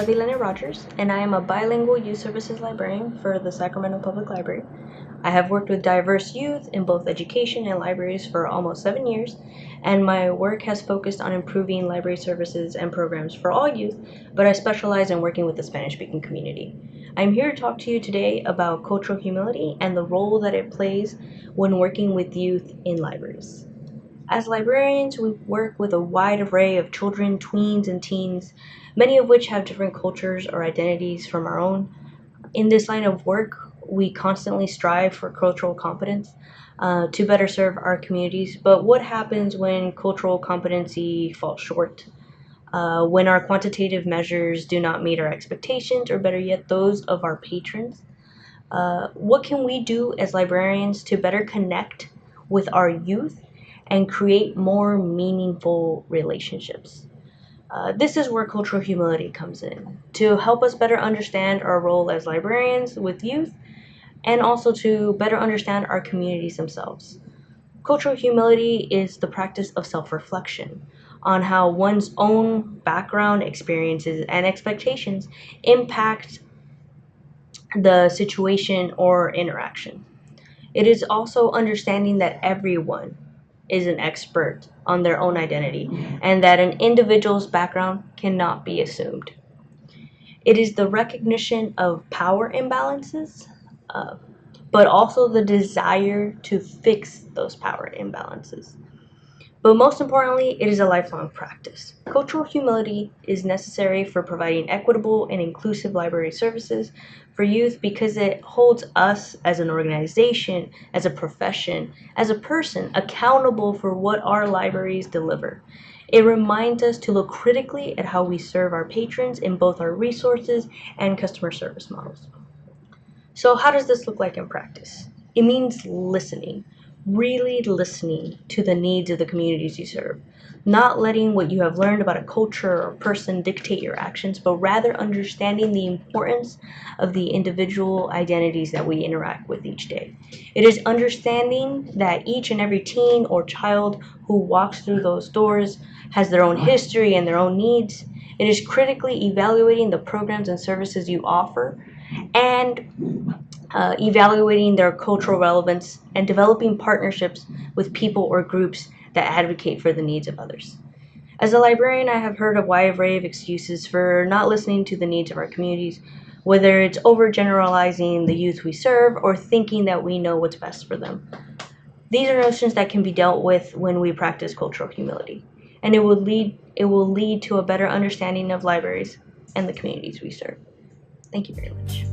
Adilene Rogers, and I am a Bilingual Youth Services Librarian for the Sacramento Public Library. I have worked with diverse youth in both education and libraries for almost 7 years, and my work has focused on improving library services and programs for all youth, but I specialize in working with the Spanish-speaking community. I'm here to talk to you today about cultural humility and the role that it plays when working with youth in libraries. As librarians, we work with a wide array of children, tweens, and teens, many of which have different cultures or identities from our own. In this line of work, we constantly strive for cultural competence to better serve our communities. But what happens when cultural competency falls short? When our quantitative measures do not meet our expectations, or better yet, those of our patrons? What can we do as librarians to better connect with our youth and create more meaningful relationships? This is where cultural humility comes in, to help us better understand our role as librarians with youth and also to better understand our communities themselves. Cultural humility is the practice of self-reflection on how one's own background, experiences, and expectations impact the situation or interaction. It is also understanding that everyone is an expert on their own identity and that an individual's background cannot be assumed. It is the recognition of power imbalances, but also the desire to fix those power imbalances. But most importantly, it is a lifelong practice. Cultural humility is necessary for providing equitable and inclusive library services for youth because it holds us as an organization, as a profession, as a person accountable for what our libraries deliver. It reminds us to look critically at how we serve our patrons in both our resources and customer service models. So how does this look like in practice? It means listening, really listening to the needs of the communities you serve, not letting what you have learned about a culture or person dictate your actions, but rather understanding the importance of the individual identities that we interact with each day. It is understanding that each and every teen or child who walks through those doors has their own history and their own needs. It is critically evaluating the programs and services you offer and evaluating their cultural relevance and developing partnerships with people or groups that advocate for the needs of others. As a librarian, I have heard a wide array of excuses for not listening to the needs of our communities, whether it's overgeneralizing the youth we serve or thinking that we know what's best for them. These are notions that can be dealt with when we practice cultural humility, and it will lead to a better understanding of libraries and the communities we serve. Thank you very much.